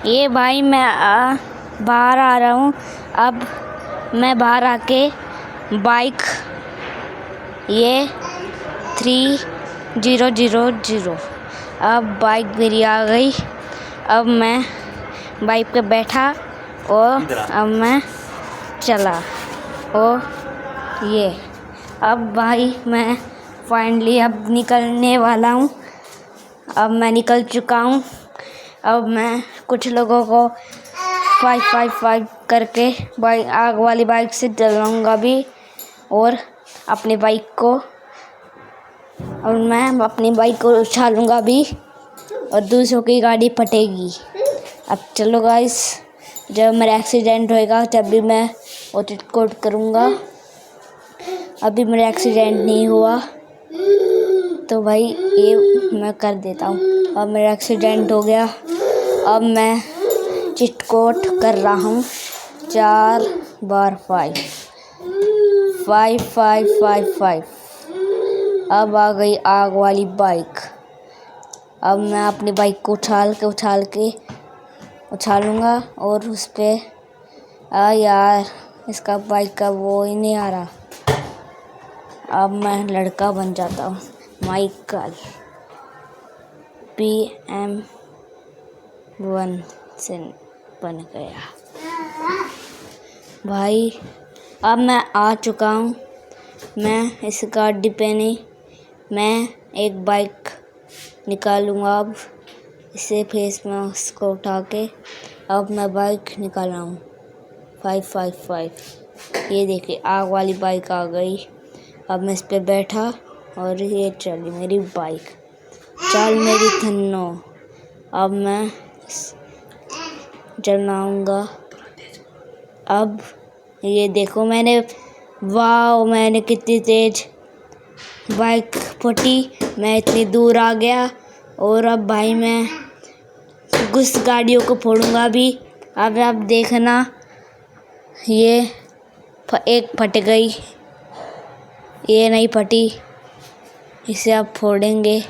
ये भाई मैं बाहर आ रहा हूँ। अब मैं बाहर आके बाइक ये 3000 अब बाइक मेरी आ गई। अब मैं बाइक पे बैठा और अब मैं चला और ये अब भाई मैं फाइनली अब निकलने वाला हूँ। अब मैं निकल चुका हूँ। अब मैं कुछ लोगों को 555 करके आग वाली बाइक से चलाऊँगा भी और अपनी बाइक को और मैं अपनी बाइक को उछालूँगा भी और दूसरों की गाड़ी फटेगी। अब चलो गाइस, जब मेरा एक्सीडेंट होएगा तब भी मैं वो रिकॉर्ड करूँगा। अभी मेरा एक्सीडेंट नहीं हुआ तो भाई ये मैं कर देता हूँ। अब मेरा एक्सीडेंट हो गया। अब मैं चिटकोट कर रहा हूँ 4 बार 5 5 5 5 5। अब आ गई आग वाली बाइक। अब मैं अपनी बाइक को उछालूँगा और उस पे यार इसका बाइक का वो ही नहीं आ रहा। अब मैं लड़का बन जाता हूँ। माइकल PM1 से बन गया भाई। अब मैं आ चुका हूँ। मैं इस गाड़ी पे नहीं, मैं एक बाइक निकालूंगा। अब इसे फेस मास्क को उठा के अब मैं बाइक निकाला हूँ 555। ये देखिए आग वाली बाइक आ गई। अब मैं इस पे बैठा और ये चली मेरी बाइक। चल मेरी थन्नो। अब मैं चलाऊंगा। अब ये देखो मैंने कितनी तेज बाइक फटी। मैं इतनी दूर आ गया और अब भाई मैं कुछ गाड़ियों को फोड़ूंगा भी। अब आप देखना, ये एक फट गई, ये नहीं फटी, इसे आप फोड़ेंगे।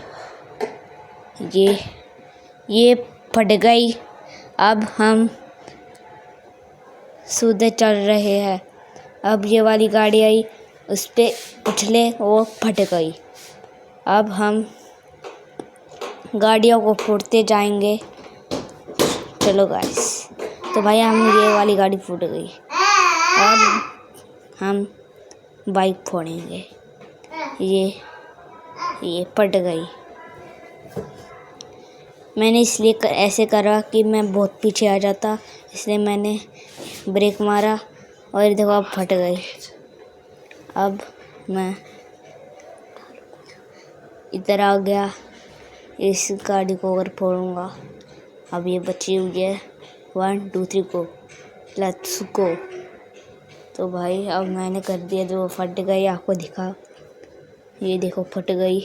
ये फट गई। अब हम सीधे चल रहे हैं। अब ये वाली गाड़ी आई, उस पे उछले वो फट गई। अब हम गाड़ियों को फोड़ते जाएंगे। चलो गाइस, तो भाई हम ये वाली गाड़ी फूट गई। अब हम बाइक फोड़ेंगे। ये फट गई। मैंने इसलिए ऐसे करा कि मैं बहुत पीछे आ जाता, इसलिए मैंने ब्रेक मारा और देखो अब फट गई। अब मैं इधर आ गया, इस गाड़ी को अगर फोड़ूंगा। अब ये बची हुई है 1 2 3 को, लेट्स गो। तो भाई अब मैंने कर दिया, जो फट गई आपको दिखा, ये देखो फट गई।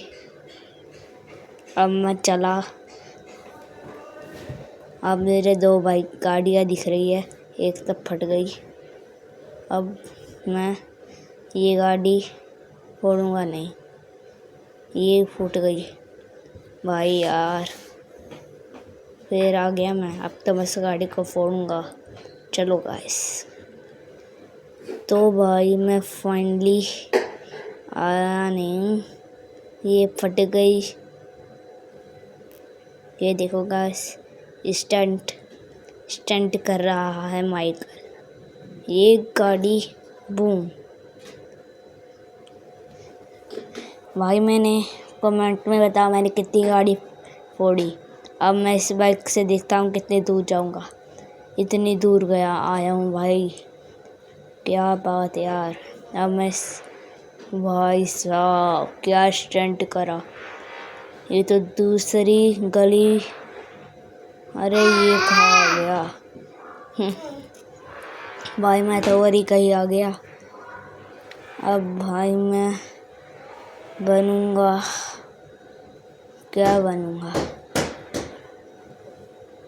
अब मैं चला। अब मेरे 2 बाइक गाड़ियाँ दिख रही है, एक तब फट गई। अब मैं ये गाड़ी फोड़ूंगा नहीं, ये फूट गई भाई यार। फिर आ गया मैं। अब तो मैं इस गाड़ी को फोड़ूंगा। चलो गाइस, तो भाई मैं फाइनली आया नहीं, ये फट गई। ये देखो गाइस, स्टंट कर रहा है माइकल। ये गाड़ी बूम। भाई मैंने कमेंट में बताया मैंने कितनी गाड़ी फोड़ी। अब मैं इस बाइक से देखता हूँ कितनी दूर जाऊँगा। इतनी दूर आया हूँ भाई, क्या बात यार। अब मैं भाई साहब क्या स्टंट करा। ये तो दूसरी गली, अरे ये कहाँ गया भाई, मैं तो और ही कहीं आ गया। अब भाई मैं बनूंगा, क्या बनूंगा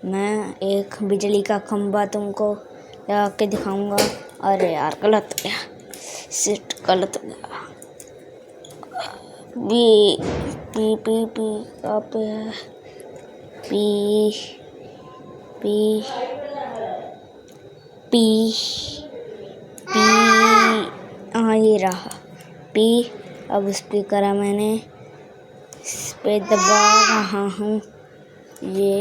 मैं? एक बिजली का खंभा तुमको लगा के दिखाऊंगा। अरे यार गलत हो गया, सिट गलत हो गया। पी कहाँ पे है? पी पी पी पी हाँ ये रहा पी। अब उस पे करा मैंने, इस पे दबा रहा हूँ ये